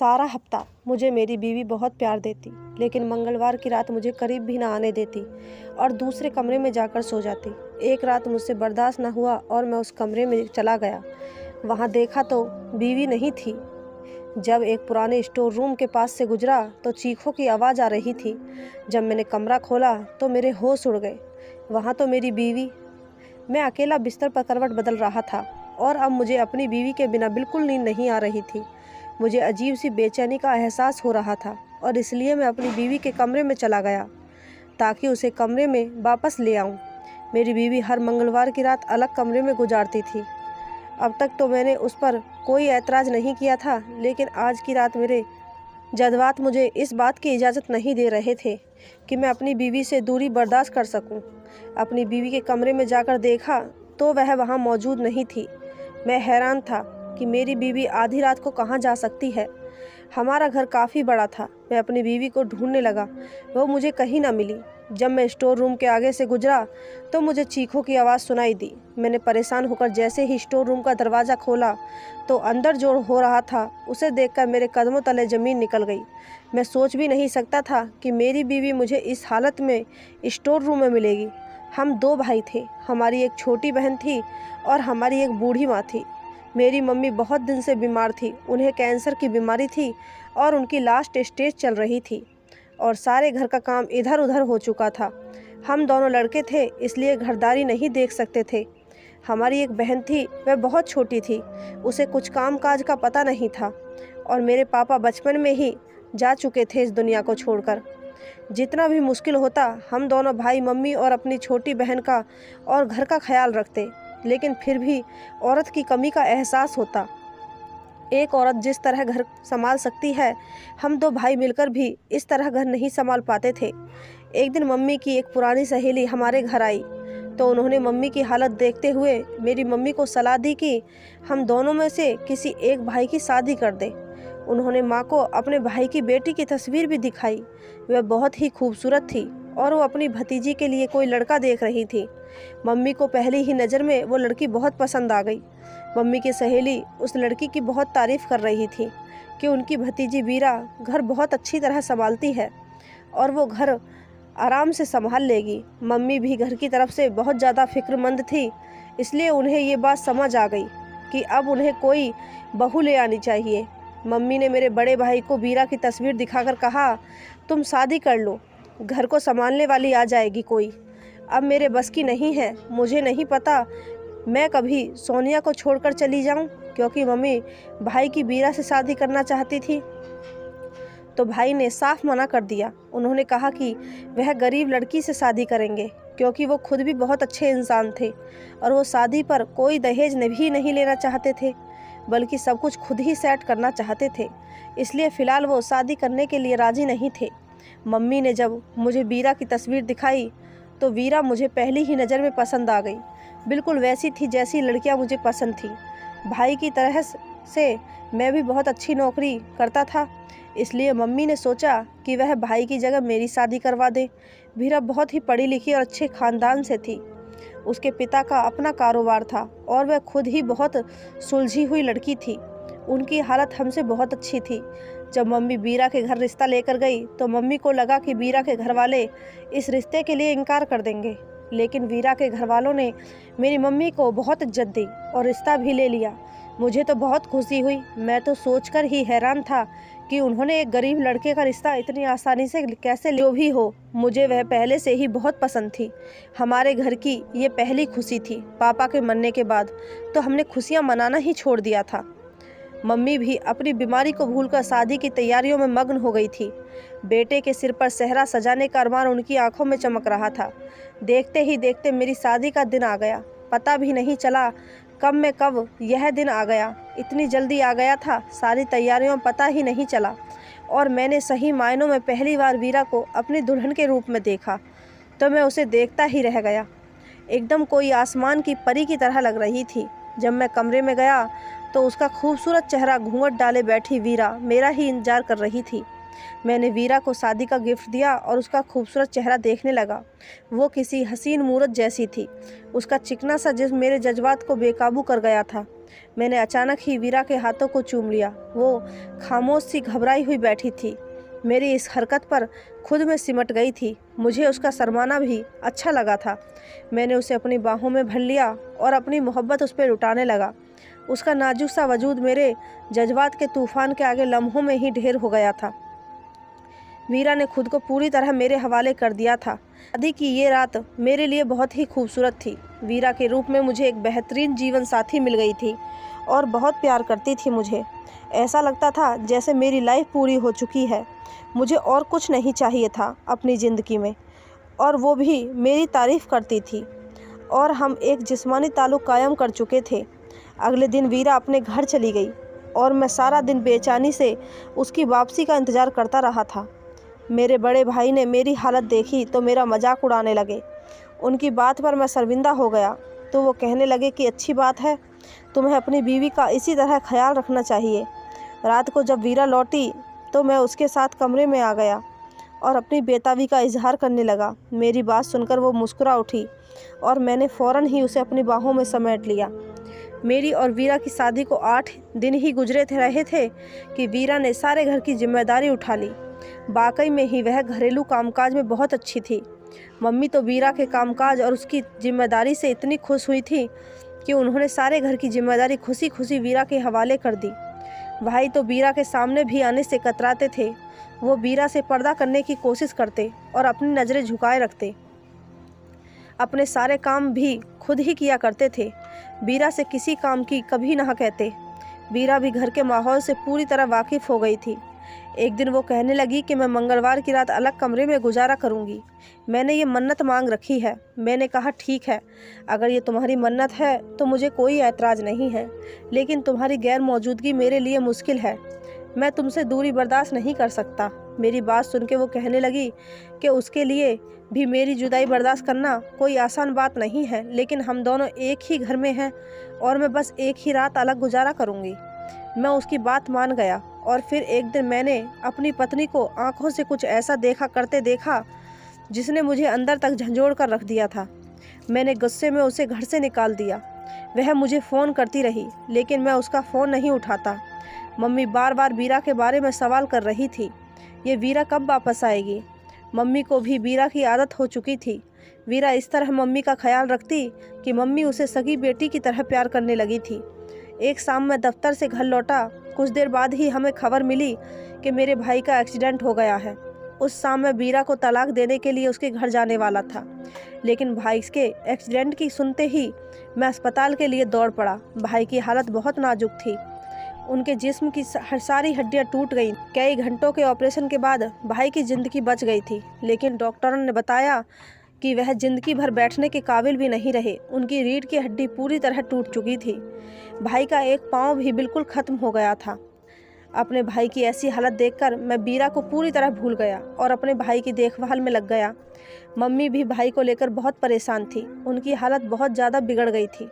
सारा हफ्ता मुझे मेरी बीवी बहुत प्यार देती, लेकिन मंगलवार की रात मुझे करीब भी ना आने देती और दूसरे कमरे में जाकर सो जाती। एक रात मुझसे बर्दाश्त न हुआ और मैं उस कमरे में चला गया। वहाँ देखा तो बीवी नहीं थी। जब एक पुराने स्टोर रूम के पास से गुजरा तो चीखों की आवाज़ आ रही थी। जब मैंने कमरा खोला तो मेरे होश उड़ गए। वहाँ तो मेरी बीवी। मैं अकेला बिस्तर पर करवट बदल रहा था और अब मुझे अपनी बीवी के बिना बिल्कुल नींद नहीं आ रही थी। मुझे अजीब सी बेचैनी का एहसास हो रहा था और इसलिए मैं अपनी बीवी के कमरे में चला गया ताकि उसे कमरे में वापस ले आऊं। मेरी बीवी हर मंगलवार की रात अलग कमरे में गुजारती थी। अब तक तो मैंने उस पर कोई ऐतराज़ नहीं किया था, लेकिन आज की रात मेरे जज़्बात मुझे इस बात की इजाज़त नहीं दे रहे थे कि मैं अपनी बीवी से दूरी बर्दाश्त कर सकूं। अपनी बीवी के कमरे में जाकर देखा तो वह वहां मौजूद नहीं थी। मैं हैरान था कि मेरी बीवी आधी रात को कहाँ जा सकती है। हमारा घर काफ़ी बड़ा था। मैं अपनी बीवी को ढूंढने लगा, वो मुझे कहीं ना मिली। जब मैं स्टोर रूम के आगे से गुजरा तो मुझे चीखों की आवाज़ सुनाई दी। मैंने परेशान होकर जैसे ही स्टोर रूम का दरवाज़ा खोला तो अंदर जो हो रहा था उसे देखकर मेरे कदमों तले ज़मीन निकल गई। मैं सोच भी नहीं सकता था कि मेरी बीवी मुझे इस हालत में स्टोर रूम में मिलेगी। हम दो भाई थे, हमारी एक छोटी बहन थी और हमारी एक बूढ़ी माँ थी। मेरी मम्मी बहुत दिन से बीमार थी, उन्हें कैंसर की बीमारी थी और उनकी लास्ट स्टेज चल रही थी और सारे घर का काम इधर उधर हो चुका था। हम दोनों लड़के थे, इसलिए घरदारी नहीं देख सकते थे। हमारी एक बहन थी, वह बहुत छोटी थी, उसे कुछ काम काज का पता नहीं था और मेरे पापा बचपन में ही जा चुके थे इस दुनिया को छोड़कर। जितना भी मुश्किल होता, हम दोनों भाई मम्मी और अपनी छोटी बहन का और घर का ख्याल रखते, लेकिन फिर भी औरत की कमी का एहसास होता। एक औरत जिस तरह घर संभाल सकती है, हम दो भाई मिलकर भी इस तरह घर नहीं संभाल पाते थे। एक दिन मम्मी की एक पुरानी सहेली हमारे घर आई तो उन्होंने मम्मी की हालत देखते हुए मेरी मम्मी को सलाह दी कि हम दोनों में से किसी एक भाई की शादी कर दें। उन्होंने माँ को अपने भाई की बेटी की तस्वीर भी दिखाई। वह बहुत ही खूबसूरत थी और वो अपनी भतीजी के लिए कोई लड़का देख रही थी। मम्मी को पहली ही नज़र में वो लड़की बहुत पसंद आ गई। मम्मी की सहेली उस लड़की की बहुत तारीफ़ कर रही थी कि उनकी भतीजी वीरा घर बहुत अच्छी तरह संभालती है और वो घर आराम से संभाल लेगी। मम्मी भी घर की तरफ से बहुत ज़्यादा फिक्रमंद थी, इसलिए उन्हें ये बात समझ आ गई कि अब उन्हें कोई बहू ले आनी चाहिए। मम्मी ने मेरे बड़े भाई को वीरा की तस्वीर दिखाकर कहा, तुम शादी कर लो, घर को संभालने वाली आ जाएगी कोई। अब मेरे बस की नहीं है। मुझे नहीं पता मैं कभी सोनिया को छोड़कर चली जाऊं, क्योंकि मम्मी भाई की वीरा से शादी करना चाहती थी तो भाई ने साफ मना कर दिया। उन्होंने कहा कि वह गरीब लड़की से शादी करेंगे, क्योंकि वो खुद भी बहुत अच्छे इंसान थे और वो शादी पर कोई दहेज भी नहीं लेना चाहते थे, बल्कि सब कुछ खुद ही सेट करना चाहते थे। इसलिए फ़िलहाल वो शादी करने के लिए राज़ी नहीं थे। मम्मी ने जब मुझे वीरा की तस्वीर दिखाई तो वीरा मुझे पहली ही नज़र में पसंद आ गई। बिल्कुल वैसी थी जैसी लड़कियां मुझे पसंद थी। भाई की तरह से मैं भी बहुत अच्छी नौकरी करता था, इसलिए मम्मी ने सोचा कि वह भाई की जगह मेरी शादी करवा दे। वीरा बहुत ही पढ़ी लिखी और अच्छे ख़ानदान से थी। उसके पिता का अपना कारोबार था और वह खुद ही बहुत सुलझी हुई लड़की थी। उनकी हालत हमसे बहुत अच्छी थी। जब मम्मी वीरा के घर रिश्ता लेकर गई तो मम्मी को लगा कि वीरा के घर वाले इस रिश्ते के लिए इनकार कर देंगे, लेकिन वीरा के घर वालों ने मेरी मम्मी को बहुत इज्जत दी और रिश्ता भी ले लिया। मुझे तो बहुत खुशी हुई। मैं तो सोचकर ही हैरान था कि उन्होंने एक गरीब लड़के का रिश्ता इतनी आसानी से कैसे जो भी हो, मुझे वह पहले से ही बहुत पसंद थी। हमारे घर की ये पहली खुशी थी। पापा के मरने के बाद तो हमने खुशियाँ मनाना ही छोड़ दिया था। मम्मी भी अपनी बीमारी को भूलकर शादी की तैयारियों में मग्न हो गई थी। बेटे के सिर पर सेहरा सजाने का अरमान उनकी आंखों में चमक रहा था। देखते ही देखते मेरी शादी का दिन आ गया। पता भी नहीं चला कब यह दिन आ गया। इतनी जल्दी आ गया था, सारी तैयारियों पता ही नहीं चला और मैंने सही मायनों में पहली बार वीरा को अपनी दुल्हन के रूप में देखा तो मैं उसे देखता ही रह गया। एकदम कोई आसमान की परी की तरह लग रही थी। जब मैं कमरे में गया तो उसका खूबसूरत चेहरा घूंघट डाले बैठी वीरा मेरा ही इंतजार कर रही थी। मैंने वीरा को शादी का गिफ्ट दिया और उसका खूबसूरत चेहरा देखने लगा। वो किसी हसीन मूरत जैसी थी। उसका चिकना सा जिस्म मेरे जज्बात को बेकाबू कर गया था। मैंने अचानक ही वीरा के हाथों को चूम लिया। वो खामोश सी घबराई हुई बैठी थी। मेरी इस हरकत पर खुद में सिमट गई थी। मुझे उसका शर्माना भी अच्छा लगा था। मैंने उसे अपनी बाहों में भर लिया और अपनी मोहब्बत उस पर लुटाने लगा। उसका नाजुक सा वजूद मेरे जज्बात के तूफान के आगे लम्हों में ही ढेर हो गया था। वीरा ने खुद को पूरी तरह मेरे हवाले कर दिया था। शादी की ये रात मेरे लिए बहुत ही खूबसूरत थी। वीरा के रूप में मुझे एक बेहतरीन जीवन साथी मिल गई थी और बहुत प्यार करती थी मुझे। ऐसा लगता था जैसे मेरी लाइफ पूरी हो चुकी है। मुझे और कुछ नहीं चाहिए था अपनी ज़िंदगी में, और वो भी मेरी तारीफ़ करती थी, और हम एक जिस्मानी ताल्लुक़ कायम कर चुके थे। अगले दिन वीरा अपने घर चली गई और मैं सारा दिन बेचैनी से उसकी वापसी का इंतज़ार करता रहा था। मेरे बड़े भाई ने मेरी हालत देखी तो मेरा मजाक उड़ाने लगे। उनकी बात पर मैं शर्मिंदा हो गया तो वो कहने लगे कि अच्छी बात है, तुम्हें अपनी बीवी का इसी तरह ख्याल रखना चाहिए। रात को जब वीरा लौटी तो मैं उसके साथ कमरे में आ गया और अपनी बेताबी का इजहार करने लगा। मेरी बात सुनकर वो मुस्कुरा उठी और मैंने फ़ौरन ही उसे अपनी बाहों में समेट लिया। मेरी और वीरा की शादी को 8 दिन ही गुजरे रहे थे कि वीरा ने सारे घर की जिम्मेदारी उठा ली। वाकई में ही वह घरेलू कामकाज में बहुत अच्छी थी। मम्मी तो वीरा के कामकाज और उसकी जिम्मेदारी से इतनी खुश हुई थी कि उन्होंने सारे घर की जिम्मेदारी खुशी खुशी वीरा के हवाले कर दी। भाई तो वीरा के सामने भी आने से कतराते थे। वो वीरा से पर्दा करने की कोशिश करते और अपनी नज़रें झुकाए रखते। अपने सारे काम भी खुद ही किया करते थे। वीरा से किसी काम की कभी ना कहते। वीरा भी घर के माहौल से पूरी तरह वाकिफ़ हो गई थी। एक दिन वो कहने लगी कि मैं मंगलवार की रात अलग कमरे में गुजारा करूंगी। मैंने ये मन्नत मांग रखी है। मैंने कहा ठीक है, अगर ये तुम्हारी मन्नत है तो मुझे कोई ऐतराज़ नहीं है, लेकिन तुम्हारी गैर मौजूदगी मेरे लिए मुश्किल है। मैं तुमसे दूरी बर्दाश्त नहीं कर सकता। मेरी बात सुन के वो कहने लगी कि उसके लिए भी मेरी जुदाई बर्दाश्त करना कोई आसान बात नहीं है, लेकिन हम दोनों एक ही घर में हैं और मैं बस एक ही रात अलग गुजारा करूँगी। मैं उसकी बात मान गया और फिर एक दिन मैंने अपनी पत्नी को आंखों से कुछ ऐसा देखा जिसने मुझे अंदर तक झंझोड़ कर रख दिया था। मैंने गुस्से में उसे घर से निकाल दिया। वह मुझे फ़ोन करती रही लेकिन मैं उसका फ़ोन नहीं उठाता। मम्मी बार बार वीरा के बारे में सवाल कर रही थी, ये वीरा कब वापस आएगी। मम्मी को भी वीरा की आदत हो चुकी थी। वीरा इस तरह मम्मी का ख्याल रखती कि मम्मी उसे सगी बेटी की तरह प्यार करने लगी थी। एक शाम मैं दफ्तर से घर लौटा। कुछ देर बाद ही हमें खबर मिली कि मेरे भाई का एक्सीडेंट हो गया है। उस शाम मैं वीरा को तलाक देने के लिए उसके घर जाने वाला था, लेकिन भाई के एक्सीडेंट की सुनते ही मैं अस्पताल के लिए दौड़ पड़ा। भाई की हालत बहुत नाजुक थी। उनके जिस्म की सारी हड्डियां टूट गईं। कई घंटों के ऑपरेशन के बाद भाई की ज़िंदगी बच गई थी, लेकिन डॉक्टरों ने बताया कि वह ज़िंदगी भर बैठने के काबिल भी नहीं रहे। उनकी रीढ़ की हड्डी पूरी तरह टूट चुकी थी। भाई का एक पाँव भी बिल्कुल ख़त्म हो गया था। अपने भाई की ऐसी हालत देखकर मैं वीरा को पूरी तरह भूल गया और अपने भाई की देखभाल में लग गया। मम्मी भी भाई को लेकर बहुत परेशान थी। उनकी हालत बहुत ज़्यादा बिगड़ गई थी।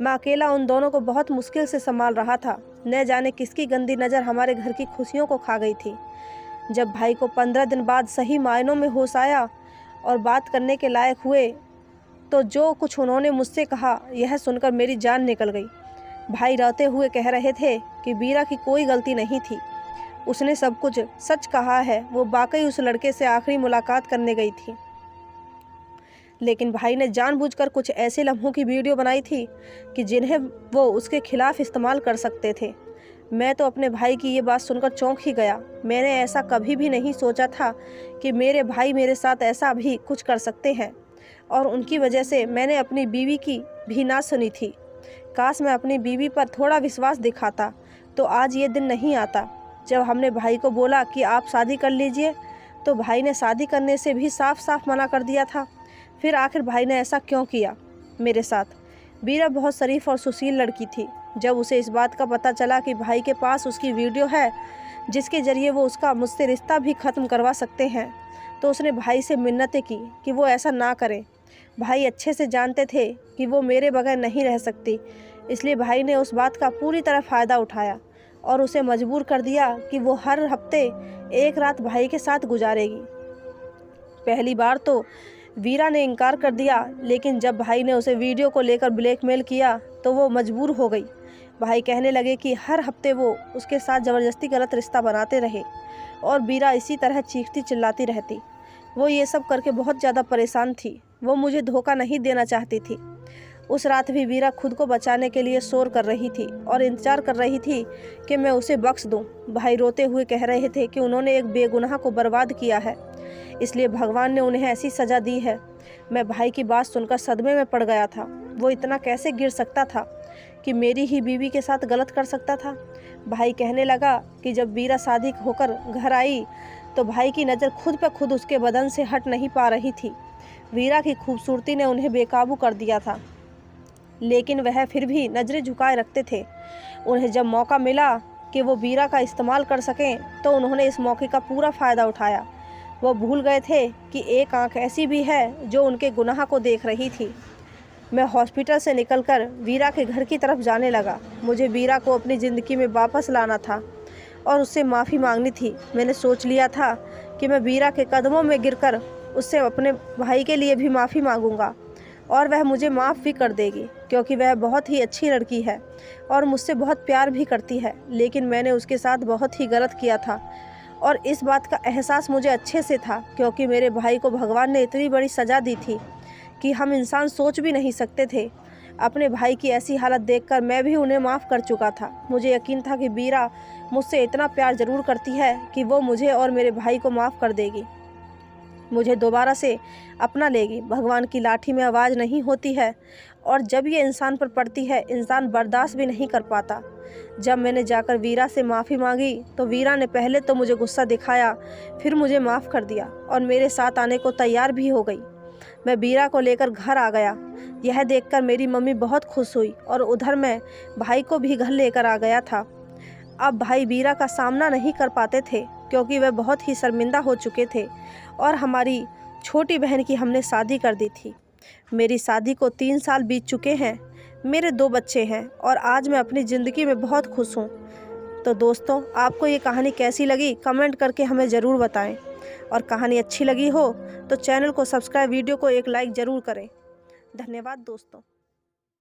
मैं अकेला उन दोनों को बहुत मुश्किल से संभाल रहा था। न जाने किसकी गंदी नज़र हमारे घर की खुशियों को खा गई थी। जब भाई को 15 दिन बाद सही मायनों में होश आया और बात करने के लायक हुए तो जो कुछ उन्होंने मुझसे कहा, यह सुनकर मेरी जान निकल गई। भाई रोते हुए कह रहे थे कि वीरा की कोई गलती नहीं थी, उसने सब कुछ सच कहा है। वो वाकई उस लड़के से आखिरी मुलाकात करने गई थी, लेकिन भाई ने जानबूझकर कुछ ऐसे लम्हों की वीडियो बनाई थी कि जिन्हें वो उसके खिलाफ इस्तेमाल कर सकते थे। मैं तो अपने भाई की ये बात सुनकर चौंक ही गया। मैंने ऐसा कभी भी नहीं सोचा था कि मेरे भाई मेरे साथ ऐसा भी कुछ कर सकते हैं, और उनकी वजह से मैंने अपनी बीवी की भी ना सुनी थी। काश मैं अपनी बीवी पर थोड़ा विश्वास दिखाता तो आज ये दिन नहीं आता। जब हमने भाई को बोला कि आप शादी कर लीजिए तो भाई ने शादी करने से भी साफ साफ मना कर दिया था। फिर आखिर भाई ने ऐसा क्यों किया मेरे साथ? वीरा बहुत शरीफ और सुशील लड़की थी। जब उसे इस बात का पता चला कि भाई के पास उसकी वीडियो है जिसके ज़रिए वो उसका मुझसे रिश्ता भी ख़त्म करवा सकते हैं, तो उसने भाई से मिन्नतें की कि वो ऐसा ना करें। भाई अच्छे से जानते थे कि वो मेरे बगैर नहीं रह सकती, इसलिए भाई ने उस बात का पूरी तरह फ़ायदा उठाया और उसे मजबूर कर दिया कि वो हर हफ्ते एक रात भाई के साथ गुजारेगी। पहली बार तो वीरा ने इनकार कर दिया, लेकिन जब भाई ने उसे वीडियो को लेकर ब्लैकमेल किया तो वो मजबूर हो गई। भाई कहने लगे कि हर हफ्ते वो उसके साथ ज़बरदस्ती गलत रिश्ता बनाते रहे और वीरा इसी तरह चीखती चिल्लाती रहती। वो ये सब करके बहुत ज़्यादा परेशान थी। वो मुझे धोखा नहीं देना चाहती थी। उस रात भी वीरा खुद को बचाने के लिए शोर कर रही थी और इंतज़ार कर रही थी कि मैं उसे बख्श दूं। भाई रोते हुए कह रहे थे कि उन्होंने एक बेगुनाह को बर्बाद किया है, इसलिए भगवान ने उन्हें ऐसी सज़ा दी है। मैं भाई की बात सुनकर सदमे में पड़ गया था। वो इतना कैसे गिर सकता था कि मेरी ही बीवी के साथ गलत कर सकता था। भाई कहने लगा कि जब वीरा शादी होकर घर आई तो भाई की नज़र खुद पे खुद उसके बदन से हट नहीं पा रही थी। वीरा की खूबसूरती ने उन्हें बेकाबू कर दिया था, लेकिन वह फिर भी नज़रें झुकाए रखते थे। उन्हें जब मौका मिला कि वो वीरा का इस्तेमाल कर सकें तो उन्होंने इस मौके का पूरा फ़ायदा उठाया। वो भूल गए थे कि एक आंख ऐसी भी है जो उनके गुनाह को देख रही थी। मैं हॉस्पिटल से निकलकर वीरा के घर की तरफ जाने लगा। मुझे वीरा को अपनी ज़िंदगी में वापस लाना था और उससे माफ़ी मांगनी थी। मैंने सोच लिया था कि मैं वीरा के कदमों में गिरकर उससे अपने भाई के लिए भी माफ़ी मांगूंगा और वह मुझे माफ़ भी कर देगी, क्योंकि वह बहुत ही अच्छी लड़की है और मुझसे बहुत प्यार भी करती है। लेकिन मैंने उसके साथ बहुत ही गलत किया था और इस बात का एहसास मुझे अच्छे से था, क्योंकि मेरे भाई को भगवान ने इतनी बड़ी सज़ा दी थी कि हम इंसान सोच भी नहीं सकते थे। अपने भाई की ऐसी हालत देखकर मैं भी उन्हें माफ़ कर चुका था। मुझे यकीन था कि वीरा मुझसे इतना प्यार ज़रूर करती है कि वो मुझे और मेरे भाई को माफ़ कर देगी, मुझे दोबारा से अपना लेगी। भगवान की लाठी में आवाज़ नहीं होती है और जब ये इंसान पर पड़ती है इंसान बर्दाश्त भी नहीं कर पाता। जब मैंने जाकर वीरा से माफ़ी मांगी तो वीरा ने पहले तो मुझे गुस्सा दिखाया, फिर मुझे माफ़ कर दिया और मेरे साथ आने को तैयार भी हो गई। मैं वीरा को लेकर घर आ गया। यह देखकर मेरी मम्मी बहुत खुश हुई और उधर मैं भाई को भी घर लेकर आ गया था। अब भाई वीरा का सामना नहीं कर पाते थे क्योंकि वह बहुत ही शर्मिंदा हो चुके थे और हमारी छोटी बहन की हमने शादी कर दी थी। मेरी शादी को 3 साल बीत चुके हैं। मेरे 2 बच्चे हैं और आज मैं अपनी ज़िंदगी में बहुत खुश हूँ। तो दोस्तों, आपको ये कहानी कैसी लगी कमेंट करके हमें ज़रूर बताएं और कहानी अच्छी लगी हो तो चैनल को सब्सक्राइब, वीडियो को एक लाइक ज़रूर करें। धन्यवाद दोस्तों।